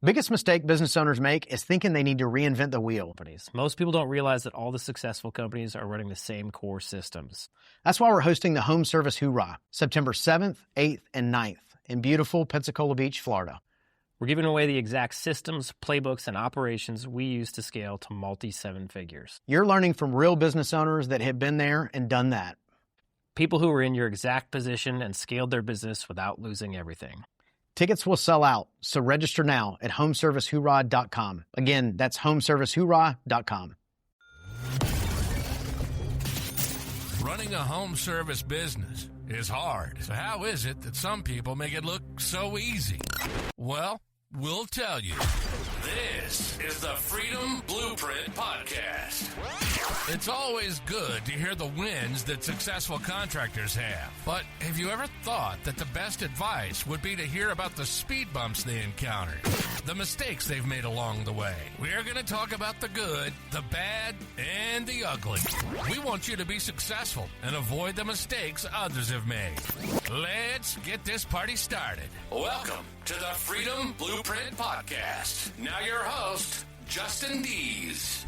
Biggest mistake business owners make is thinking they need to reinvent the wheel. Most people don't realize that all the successful companies are running the same core systems. That's why we're hosting the Home Service Hoorah, September 7th, 8th, and 9th in beautiful Pensacola Beach, Florida. We're giving away the exact systems, playbooks, and operations we use to scale to multi-seven figures. You're learning from real business owners that have been there and done that. People who are in your exact position and scaled their business without losing everything. Tickets will sell out, so register now at homeservicehoorah.com. Again, that's homeservicehoorah.com. Running a home service business is hard. So how is it that some people make it look so easy? Well, we'll tell you. This is the Freedom Blueprint Podcast. It's always good to hear the wins that successful contractors have. But have you ever thought that the best advice would be to hear about the speed bumps they encountered, the mistakes they've made along the way? We're going to talk about the good, the bad, and the ugly. We want you to be successful and avoid the mistakes others have made. Let's get this party started. Welcome to the Freedom Blueprint Podcast. Now your host, Justin Deese.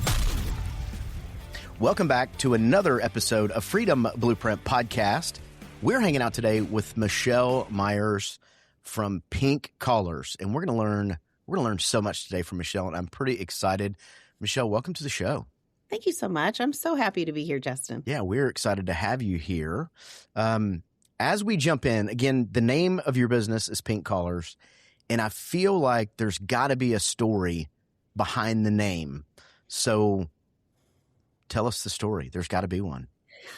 Welcome back to another episode of Freedom Blueprint Podcast. We're hanging out today with Michelle Myers from Pink Collars, and we're going to learn so much today from Michelle, and I'm pretty excited. Michelle, welcome to the show. Thank you so much. I'm so happy to be here, Justin. Yeah, we're excited to have you here. As we jump in, again, the name of your business is Pink Collars, and I feel like there's got to be a story behind the name. So tell us the story. There's got to be one.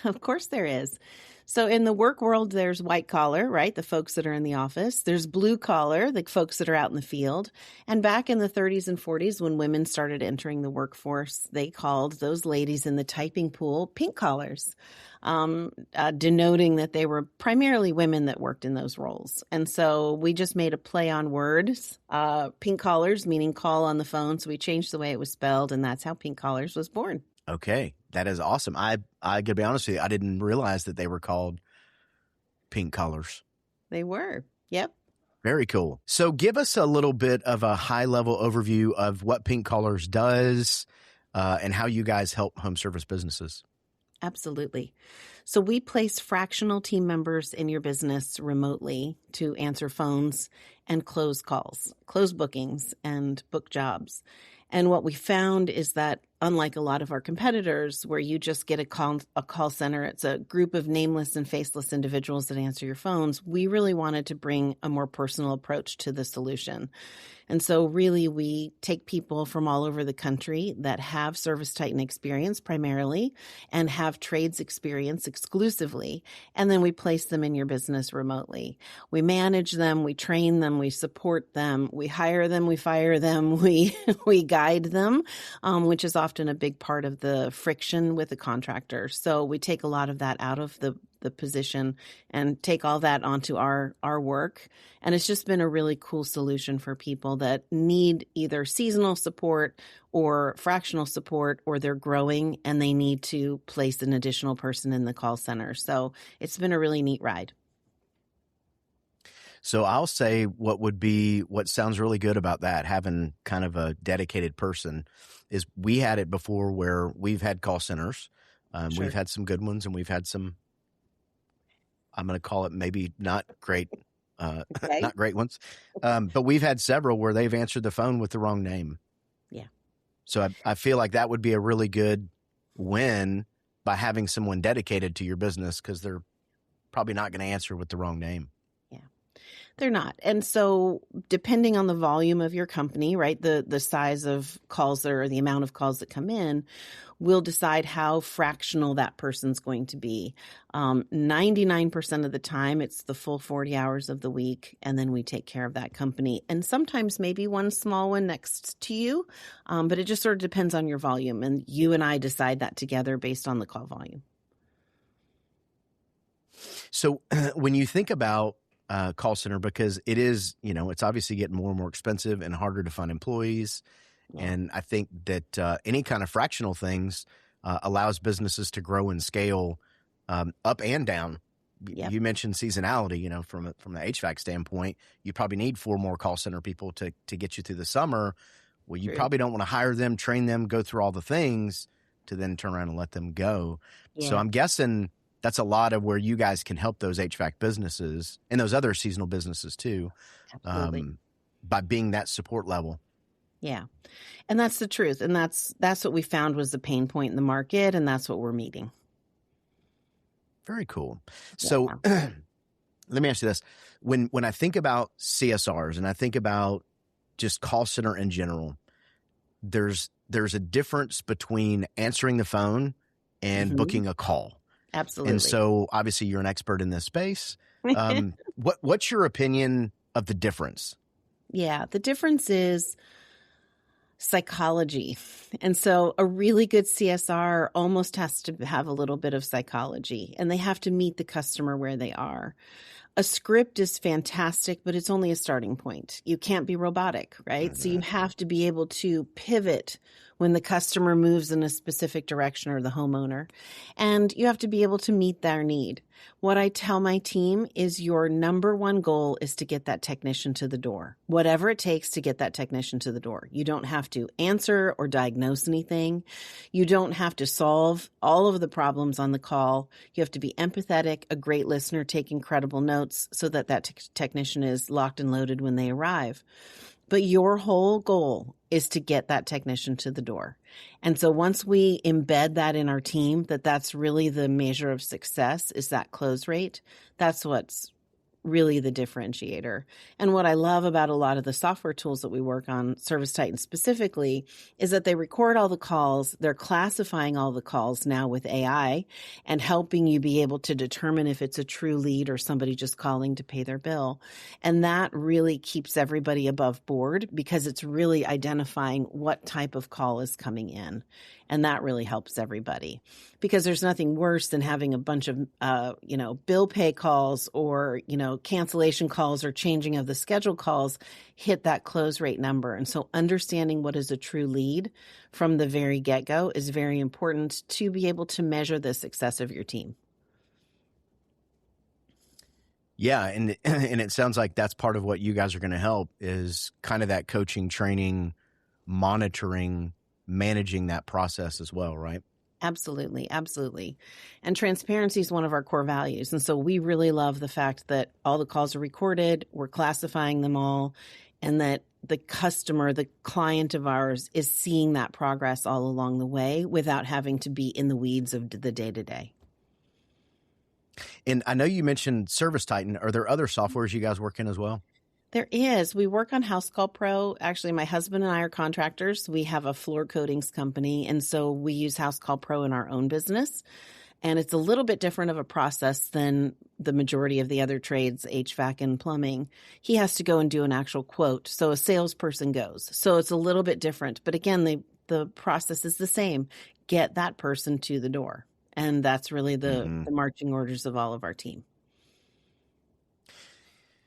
Of course there is. So in the work world, there's white collar, right? The folks that are in the office. There's blue collar, the folks that are out in the field. And back in the 30s and 40s, when women started entering the workforce, they called those ladies in the typing pool pink collars, denoting that they were primarily women that worked in those roles. And so we just made a play on words, pink collars, meaning call on the phone. So we changed the way it was spelled, and that's how Pink Collars was born. Okay, that is awesome. I gotta be honest with you, I didn't realize that they were called Pink Collars. They were. Yep. Very cool. So give us a little bit of a high-level overview of what Pink Collars does and how you guys help home service businesses. Absolutely. So we place fractional team members in your business remotely to answer phones and close calls, close bookings, and book jobs. And what we found is that unlike a lot of our competitors where you just get a call center, it's a group of nameless and faceless individuals that answer your phones, we really wanted to bring a more personal approach to the solution. And so really we take people from all over the country that have ServiceTitan experience primarily and have trades experience exclusively, and then we place them in your business remotely. We manage them, we train them, we support them, we hire them, we fire them, we guide them, which is often a big part of the friction with the contractor. So we take a lot of that out of the position and take all that onto our work. And it's just been a really cool solution for people that need either seasonal support or fractional support, or they're growing and they need to place an additional person in the call center. So it's been a really neat ride. So I'll say what sounds really good about that, having kind of a dedicated person, is we had it before where we've had call centers. Sure. We've had some good ones and we've had some, I'm going to call it maybe not great, Okay. not great ones. But we've had several where they've answered the phone with the wrong name. Yeah. So I feel like that would be a really good win by having someone dedicated to your business, because they're probably not going to answer with the wrong name. They're not. And so depending on the volume of your company, right, the size of calls or the amount of calls that come in, will decide how fractional that person's going to be. 99% of the time, it's the full 40 hours of the week, and then we take care of that company. And sometimes maybe one small one next to you, but it just sort of depends on your volume. And you and I decide that together based on the call volume. So when you think about call center, because it is, it's obviously getting more and more expensive and harder to find employees. Yeah. And I think that any kind of fractional things allows businesses to grow and scale up and down Yep. You mentioned seasonality, from the HVAC standpoint, you probably need 4 more call center people to get you through the summer. Well, you True. probably don't want to hire them, train them, go through all the things to then turn around and let them go. So Yeah. I'm guessing that's a lot of where you guys can help those HVAC businesses and those other seasonal businesses too, Absolutely. by being that support level. Yeah. And that's the truth. And that's what we found was the pain point in the market. And that's what we're meeting. Very cool. So let me ask you this. When I think about CSRs and I think about just call center in general, there's a difference between answering the phone and booking a call. Absolutely. And so obviously you're an expert in this space. What's your opinion of the difference? Yeah, the difference is psychology. And so a really good CSR almost has to have a little bit of psychology, and they have to meet the customer where they are. A script is fantastic, but it's only a starting point. You can't be robotic, right? So you have to be able to pivot when the customer moves in a specific direction or the homeowner, and you have to be able to meet their need. What I tell my team is your number one goal is to get that technician to the door, whatever it takes to get that technician to the door. You don't have to answer or diagnose anything. You don't have to solve all of the problems on the call. You have to be empathetic, a great listener, take incredible notes so that technician is locked and loaded when they arrive. But your whole goal is to get that technician to the door. And so once we embed that in our team, that's really the measure of success is that close rate. That's what's really the differentiator. And what I love about a lot of the software tools that we work on, ServiceTitan specifically, is that they record all the calls. They're classifying all the calls now with AI and helping you be able to determine if it's a true lead or somebody just calling to pay their bill. And that really keeps everybody above board because it's really identifying what type of call is coming in. And that really helps everybody because there's nothing worse than having a bunch of, bill pay calls or, cancellation calls or changing of the schedule calls hit that close rate number. And so understanding what is a true lead from the very get-go is very important to be able to measure the success of your team. Yeah. And it sounds like that's part of what you guys are going to help is kind of that coaching, training, monitoring, managing that process as well, right? Absolutely. Absolutely. And transparency is one of our core values. And so we really love the fact that all the calls are recorded, we're classifying them all, and that the customer, the client of ours is seeing that progress all along the way without having to be in the weeds of the day-to-day. And I know you mentioned ServiceTitan. Are there other softwares you guys work in as well? There is. We work on Housecall Pro. Actually, my husband and I are contractors. We have a floor coatings company, and so we use Housecall Pro in our own business. And it's a little bit different of a process than the majority of the other trades, HVAC and plumbing. He has to go and do an actual quote. So a salesperson goes. So it's a little bit different. But again, the process is the same. Get that person to the door. And that's really the marching orders of all of our team.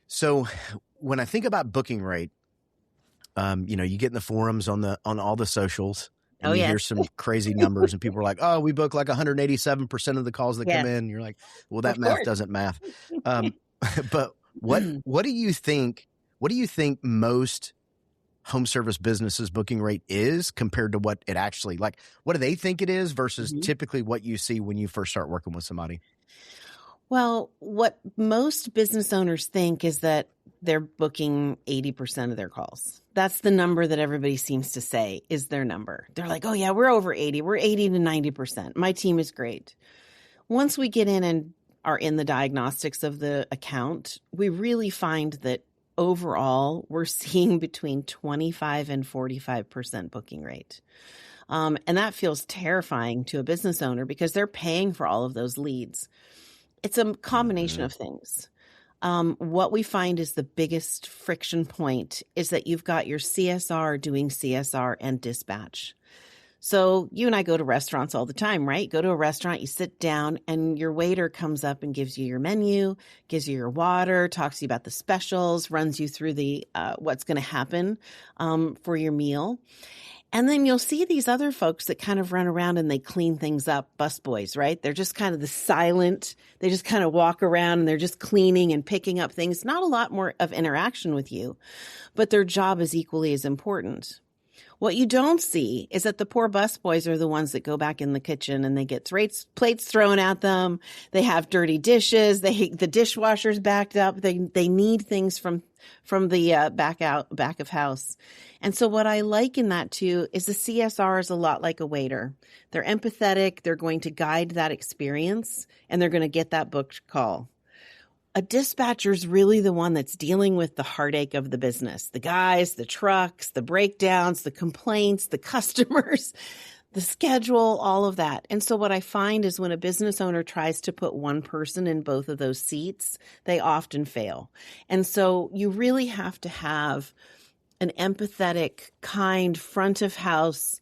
So when I think about booking rate, you get in the forums on all the socials and you hear some crazy numbers and people are like, oh, we book like 187% of the calls that come in. And you're like, well, that math doesn't math. But what do you think most home service businesses booking rate is compared to what it actually, like, what do they think it is versus typically what you see when you first start working with somebody? Well, what most business owners think is that they're booking 80% of their calls. That's the number that everybody seems to say is their number. They're like, oh yeah, we're over 80. We're 80 to 90%. My team is great. Once we get in and are in the diagnostics of the account, we really find that overall we're seeing between 25 and 45% booking rate. And that feels terrifying to a business owner because they're paying for all of those leads. It's a combination of things. What we find is the biggest friction point is that you've got your CSR doing CSR and dispatch. So you and I go to restaurants all the time, right? Go to a restaurant, you sit down, and your waiter comes up and gives you your menu, gives you your water, talks to you about the specials, runs you through the what's going to happen for your meal. And then you'll see these other folks that kind of run around and they clean things up, busboys, right? They're just kind of they just kind of walk around and they're just cleaning and picking up things. Not a lot more of interaction with you, but their job is equally as important. What you don't see is that the poor busboys are the ones that go back in the kitchen and they get plates thrown at them. They have dirty dishes. The dishwasher's backed up. They need things from the back of house. And so what I like in that too is the CSR is a lot like a waiter. They're empathetic. They're going to guide that experience and they're going to get that booked call. A dispatcher is really the one that's dealing with the heartache of the business, the guys, the trucks, the breakdowns, the complaints, the customers, the schedule, all of that. And so what I find is when a business owner tries to put one person in both of those seats, they often fail. And so you really have to have an empathetic, kind, front of house,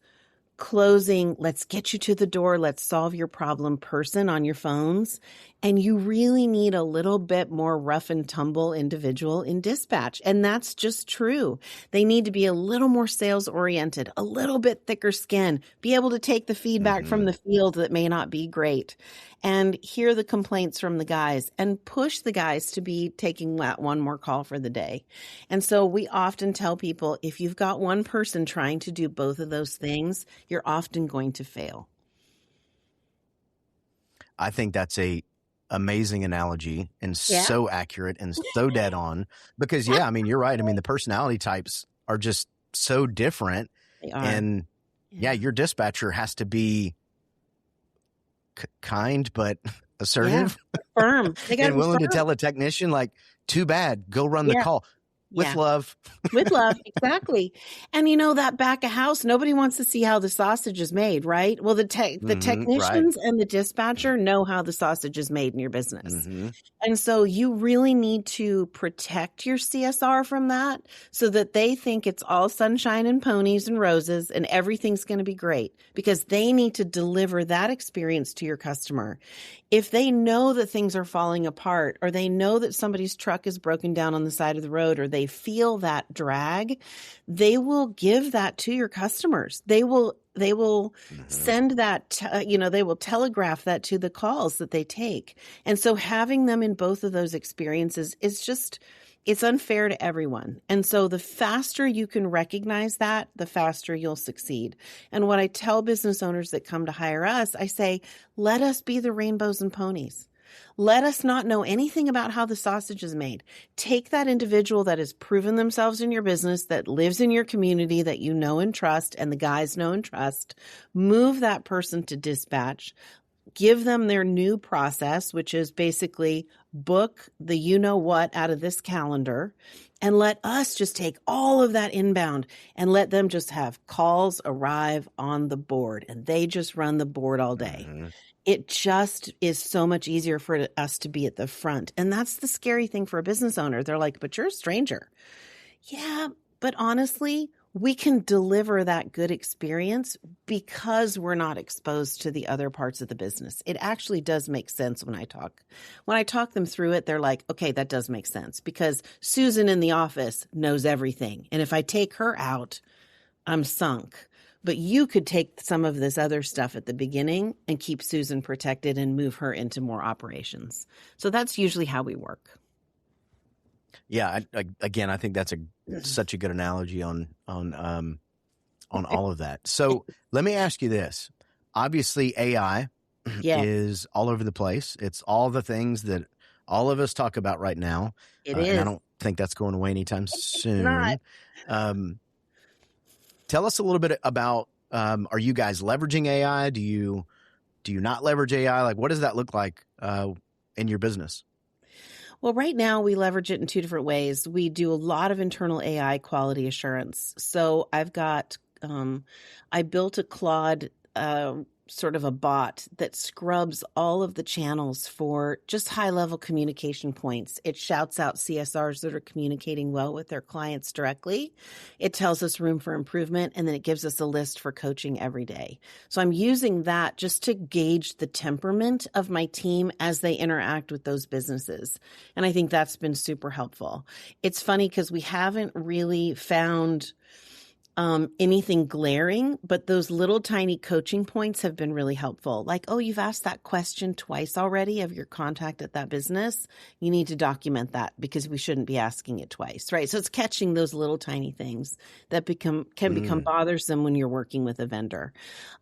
closing, let's get you to the door, let's solve your problem person on your phones. And you really need a little bit more rough and tumble individual in dispatch. And that's just true. They need to be a little more sales oriented, a little bit thicker skin, be able to take the feedback from the field that may not be great and hear the complaints from the guys and push the guys to be taking that one more call for the day. And so we often tell people, if you've got one person trying to do both of those things, you're often going to fail. I think that's a amazing analogy and so accurate and so dead on because, I mean, you're right. I mean, the personality types are just so different. They are. And your dispatcher has to be kind, but assertive, firm, and willing to tell a technician, like, too bad, go run the call. With love. With love, exactly. And that back of house, nobody wants to see how the sausage is made, right? Well, the technicians and the dispatcher know how the sausage is made in your business. Mm-hmm. And so you really need to protect your CSR from that so that they think it's all sunshine and ponies and roses and everything's going to be great because they need to deliver that experience to your customer. If they know that things are falling apart or they know that somebody's truck is broken down on the side of the road or they feel that drag, they will give that to your customers. They will send that, they will telegraph that to the calls that they take. And so having them in both of those experiences is it's unfair to everyone. And so the faster you can recognize that, the faster you'll succeed. And what I tell business owners that come to hire us, I say, let us be the rainbows and ponies. Let us not know anything about how the sausage is made. Take that individual that has proven themselves in your business, that lives in your community, that you know and trust, and the guys know and trust. Move that person to dispatch. Give them their new process, which is basically book the you-know-what out of this calendar, and let us just take all of that inbound and let them just have calls arrive on the board, and they just run the board all day. Mm-hmm. It just is so much easier for us to be at the front. And that's the scary thing for a business owner. They're like, but you're a stranger. Yeah, but honestly, we can deliver that good experience because we're not exposed to the other parts of the business. It actually does make sense when I talk them through it. They're like, okay, that does make sense because Susan in the office knows everything. And if I take her out, I'm sunk. But you could take some of this other stuff at the beginning and keep Susan protected and move her into more operations. So that's usually how we work. Yeah, I think that's such a good analogy on all of that. So let me ask you this. Obviously, AI is all over the place. It's all the things that all of us talk about right now. It is. And I don't think that's going away anytime soon. It's not. Tell us a little bit about, are you guys leveraging AI? Do you not leverage AI? Like, what does that look like in your business? Well, right now we leverage it in two different ways. We do a lot of internal AI quality assurance. So I've got, I built a Claude sort of a bot that scrubs all of the channels for just high-level communication points. It shouts out CSRs that are communicating well with their clients directly. It tells us room for improvement, and then it gives us a list for coaching every day. So I'm using that just to gauge the temperament of my team as they interact with those businesses. And I think that's been super helpful. It's funny because we haven't really found anything glaring, but those little tiny coaching points have been really helpful. Like, oh, you've asked that question twice already of your contact at that business. You need to document that because we shouldn't be asking it twice, right? So it's catching those little tiny things that can become bothersome when you're working with a vendor.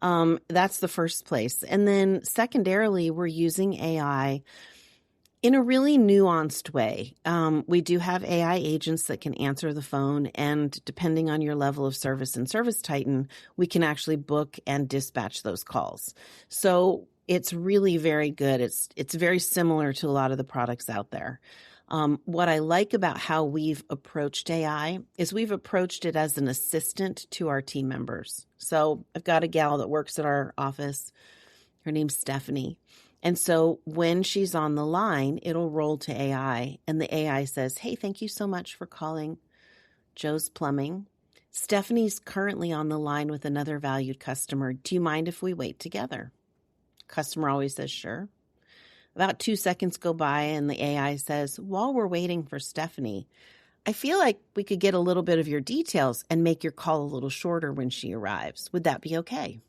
That's the first place. And then secondarily, we're using AI in a really nuanced way. We do have AI agents that can answer the phone, and depending on your level of service in ServiceTitan, we can actually book and dispatch those calls. So it's really very good. It's very similar to a lot of the products out there. What I like about how we've approached AI is we've approached it as an assistant to our team members. So I've got a gal that works at our office. Her name's Stephanie. And so when she's on the line, it'll roll to AI, and the AI says, hey, thank you so much for calling Joe's Plumbing. Stephanie's currently on the line with another valued customer. Do you mind if we wait together? Customer always says, sure. About 2 seconds go by, and the AI says, while we're waiting for Stephanie, I feel like we could get a little bit of your details and make your call a little shorter when she arrives. Would that be okay?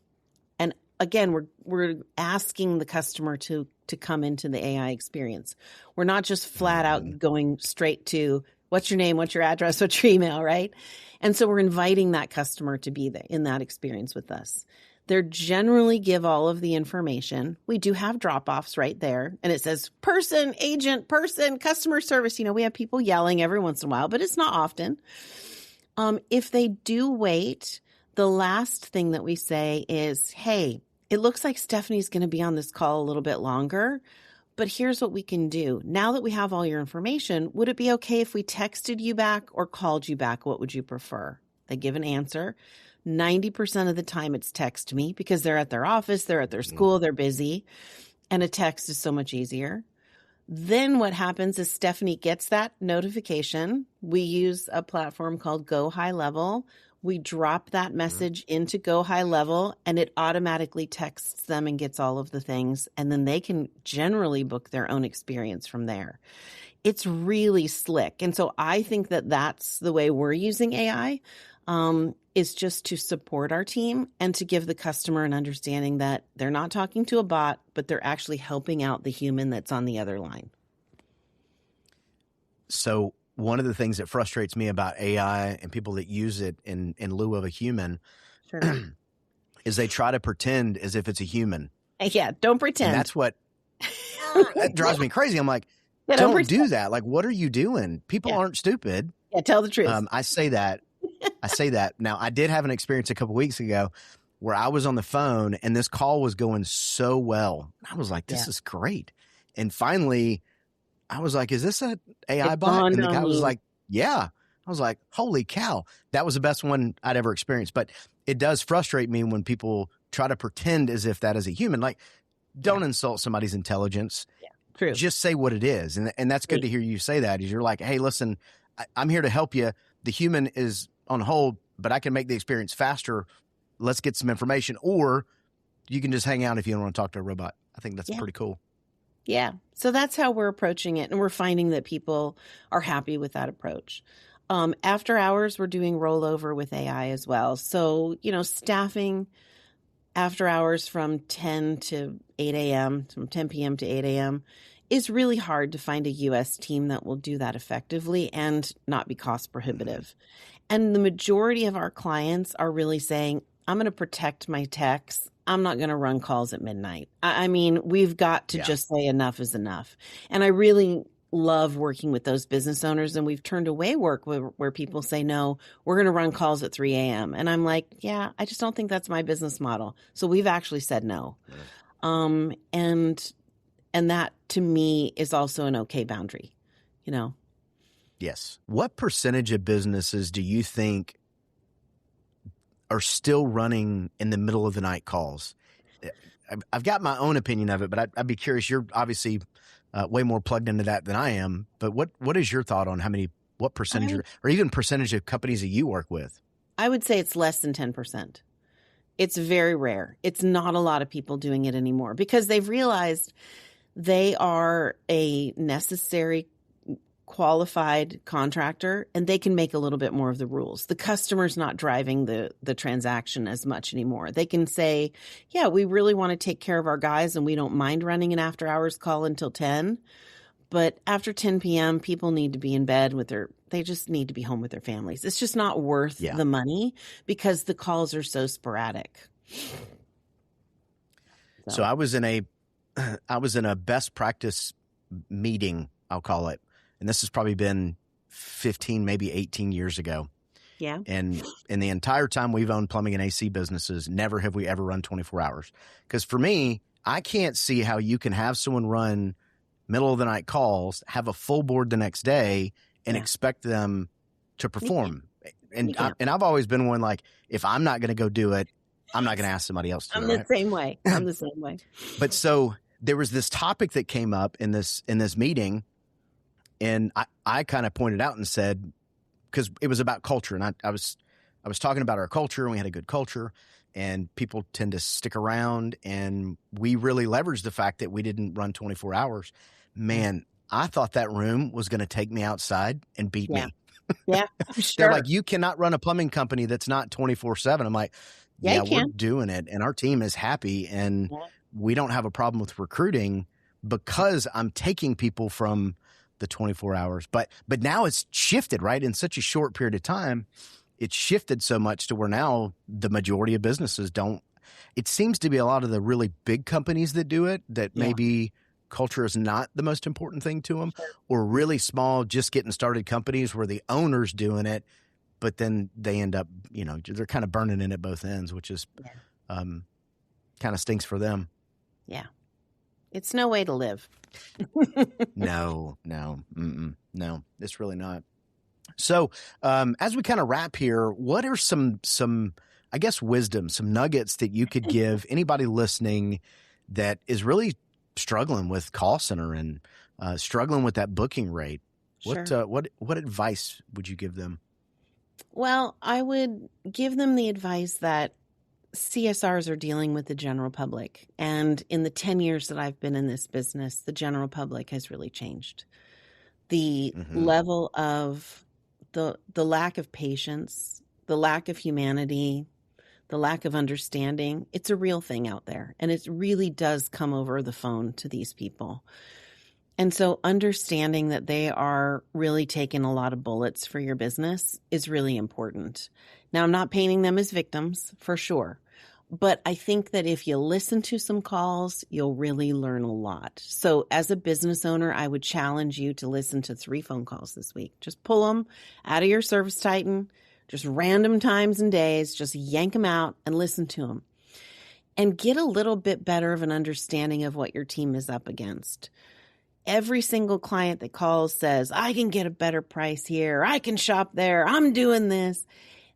And again, we're asking the customer to come into the AI experience. We're not just flat out going straight to what's your name, what's your address, what's your email, right? And so we're inviting that customer to be there in that experience with us. They generally give all of the information. We do have drop-offs right there, and it says person, agent, person, customer service. You know, we have people yelling every once in a while, but it's not often. If they do wait, the last thing that we say is, hey, it looks like Stephanie's going to be on this call a little bit longer, but here's what we can do. Now that we have all your information, would it be okay if we texted you back or called you back? What would you prefer? They give an answer. 90% of the time it's text me because they're at their office, they're at their school, they're busy, and a text is so much easier. Then what happens is Stephanie gets that notification. We use a platform called Go High Level. We drop that message into Go High Level, and it automatically texts them and gets all of the things. And then they can generally book their own experience from there. It's really slick. And so I think that that's the way we're using AI, is just to support our team and to give the customer an understanding that they're not talking to a bot, but they're actually helping out the human that's on the other line. So one of the things that frustrates me about AI and people that use it in lieu of a human is they try to pretend as if it's a human. Yeah, don't pretend. And that's what that drives me crazy. I'm like, Yeah, don't do that. Like, what are you doing? People aren't stupid. Yeah, tell the truth. I say that. Now, I did have an experience a couple weeks ago where I was on the phone and this call was going so well. I was like, this is great. And finally, I was like, is this an AI bot? And the guy was like, yeah. I was like, holy cow. That was the best one I'd ever experienced. But it does frustrate me when people try to pretend as if that is a human. Like, don't insult somebody's intelligence. Yeah, true. Just say what it is. And that's good to hear you say that. Is you're like, hey, listen, I'm here to help you. The human is on hold, but I can make the experience faster. Let's get some information. Or you can just hang out if you don't want to talk to a robot. I think that's pretty cool. Yeah. So that's how we're approaching it. And we're finding that people are happy with that approach. After hours, we're doing rollover with AI as well. So, staffing after hours from 10 to 8 a.m., from 10 p.m. to 8 a.m. is really hard to find a U.S. team that will do that effectively and not be cost prohibitive. And the majority of our clients are really saying, I'm going to protect my techs. I'm not going to run calls at midnight. I mean, we've got to just say enough is enough. And I really love working with those business owners. And we've turned away work where people say, no, we're going to run calls at 3 a.m. And I'm like, yeah, I just don't think that's my business model. So we've actually said no. And that to me is also an okay boundary, Yes. What percentage of businesses do you think are still running in the middle of the night calls? I've got my own opinion of it, but I'd be curious. You're obviously way more plugged into that than I am. But what is your thought on what percentage or even percentage of companies that you work with? I would say it's less than 10%. It's very rare. It's not a lot of people doing it anymore because they've realized they are a necessary qualified contractor and they can make a little bit more of the rules. The customer's not driving the transaction as much anymore. They can say, yeah, we really want to take care of our guys and we don't mind running an after hours call until 10. But after 10 p.m., people need to be in bed they just need to be home with their families. It's just not worth the money because the calls are so sporadic. So I was in a best practice meeting, I'll call it. And this has probably been 15, maybe 18 years ago. Yeah. And in the entire time we've owned plumbing and AC businesses, never have we ever run 24 hours. Because for me, I can't see how you can have someone run middle of the night calls, have a full board the next day, and expect them to perform. And I've always been one like, if I'm not going to go do it, I'm not going to ask somebody else to do it. I'm the same way. But so there was this topic that came up in this meeting, and I kind of pointed out and said, because it was about culture, and I was talking about our culture, and we had a good culture, and people tend to stick around, and we really leveraged the fact that we didn't run 24 hours. Man, I thought that room was going to take me outside and beat me. Yeah, I'm sure. They're like, you cannot run a plumbing company that's not 24/7. I'm like, yeah, we're doing it, and our team is happy, and we don't have a problem with recruiting because I'm taking people from the 24 hours. But now it's shifted, right? In such a short period of time, it's shifted so much to where now the majority of businesses don't. It seems to be a lot of the really big companies that do it, that maybe culture is not the most important thing to them, or really small, just getting started companies where the owner's doing it, but then they end up, they're kind of burning in at both ends, which is kind of stinks for them. Yeah. It's no way to live. No, it's really not. So as we kind of wrap here, what are some, I guess, wisdom, some nuggets that you could give anybody listening that is really struggling with call center and struggling with that booking rate? Sure. What advice would you give them? Well, I would give them the advice that CSRs are dealing with the general public. And in the 10 years that I've been in this business, the general public has really changed. The level of the lack of patience, the lack of humanity, the lack of understanding, it's a real thing out there. And it really does come over the phone to these people. And so understanding that they are really taking a lot of bullets for your business is really important. Now, I'm not painting them as victims, for sure. But I think that if you listen to some calls, you'll really learn a lot. So as a business owner, I would challenge you to listen to 3 phone calls this week. Just pull them out of your ServiceTitan, just random times and days, just yank them out and listen to them. And get a little bit better of an understanding of what your team is up against. Every single client that calls says, I can get a better price here, I can shop there, I'm doing this.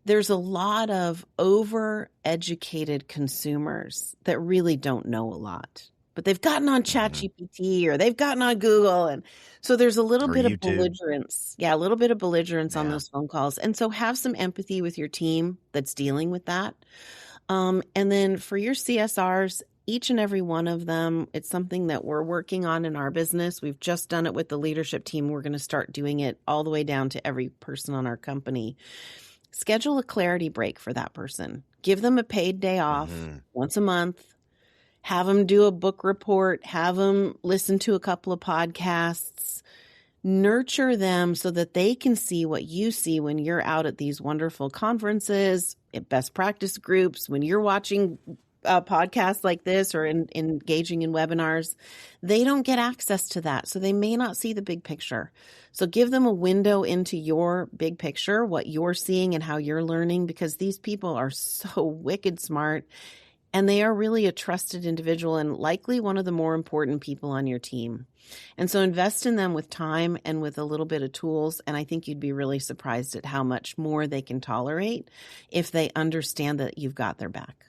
There's a lot of over-educated consumers that really don't know a lot, but they've gotten on ChatGPT or they've gotten on Google. And so there's a little bit of belligerence. Yeah, a little bit of belligerence on those phone calls. And so have some empathy with your team that's dealing with that. And then for your CSRs, each and every one of them, it's something that we're working on in our business. We've just done it with the leadership team. We're going to start doing it all the way down to every person on our company. Schedule a clarity break for that person. Give them a paid day off once a month. Have them do a book report. Have them listen to a couple of podcasts. Nurture them so that they can see what you see when you're out at these wonderful conferences, at best practice groups, when you're watching podcasts like this or engaging in webinars. They don't get access to that, so they may not see the big picture. So give them a window into your big picture, what you're seeing and how you're learning, because these people are so wicked smart and they are really a trusted individual and likely one of the more important people on your team. And so invest in them with time and with a little bit of tools. And I think you'd be really surprised at how much more they can tolerate if they understand that you've got their back.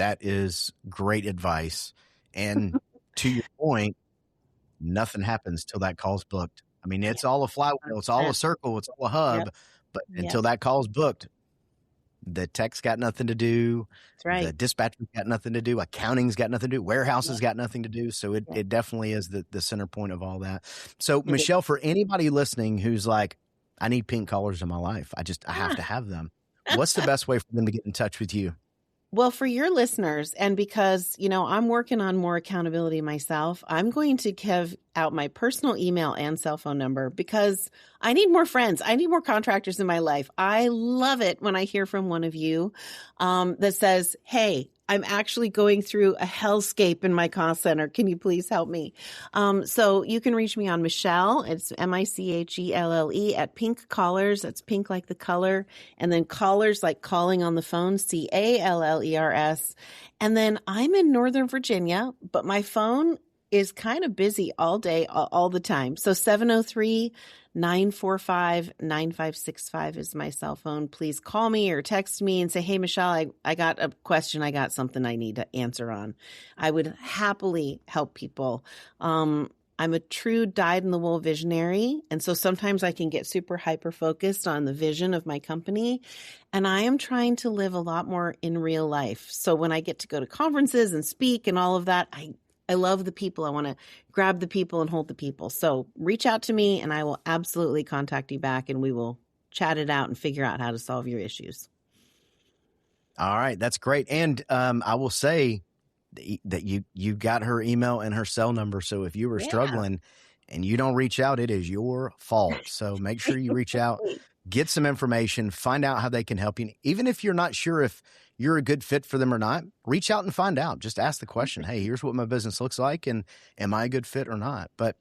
That is great advice. And to your point, nothing happens till that call's booked. I mean, it's all a flywheel, it's all a circle, it's all a hub, but until that call's booked, the tech's got nothing to do. That's right. The dispatcher's got nothing to do. Accounting's got nothing to do. Warehouse has got nothing to do. So it definitely is the center point of all that. So Michelle, for anybody listening who's like, I need pink collars in my life, I have to have them. What's the best way for them to get in touch with you? Well, for your listeners, and because, I'm working on more accountability myself, I'm going to give out my personal email and cell phone number because I need more friends. I need more contractors in my life. I love it when I hear from one of you that says, hey, I'm actually going through a hellscape in my cost center. Can you please help me? So you can reach me on Michelle. It's Michelle at Pink Collars. That's pink like the color. And then collars like calling on the phone, CALLERS. And then I'm in Northern Virginia, but my phone is kind of busy all day, all the time. So 703-945-9565 is my cell phone. Please call me or text me and say, hey, Michelle, I got a question. I got something I need to answer on. I would happily help people. I'm a true dyed-in-the-wool visionary. And so sometimes I can get super hyper-focused on the vision of my company. And I am trying to live a lot more in real life. So when I get to go to conferences and speak and all of that, I love the people. I want to grab the people and hold the people. So reach out to me and I will absolutely contact you back and we will chat it out and figure out how to solve your issues. All right. That's great. And I will say that you got her email and her cell number. So if you were struggling and you don't reach out, it is your fault. So make sure you reach out, get some information, find out how they can help you. Even if you're not sure if you're a good fit for them or not, reach out and find out. Just ask the question, hey, here's what my business looks like, and am I a good fit or not? But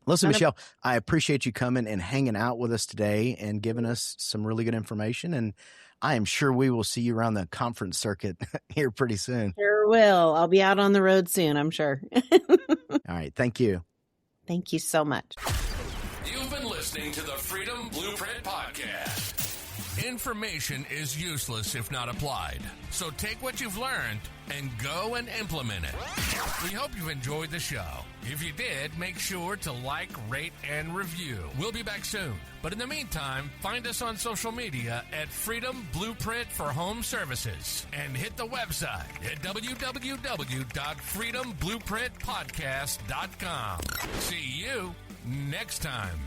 listen, Michelle, I appreciate you coming and hanging out with us today and giving us some really good information. And I am sure we will see you around the conference circuit here pretty soon. Sure will. I'll be out on the road soon, I'm sure. All right. Thank you. Thank you so much. You've been listening to the Freedom Blueprint Podcast. Information is useless if not applied. So take what you've learned and go and implement it. We hope you've enjoyed the show. If you did, make sure to like, rate, and review. We'll be back soon. But in the meantime, find us on social media at Freedom Blueprint for Home Services and hit the website at www.freedomblueprintpodcast.com. See you next time.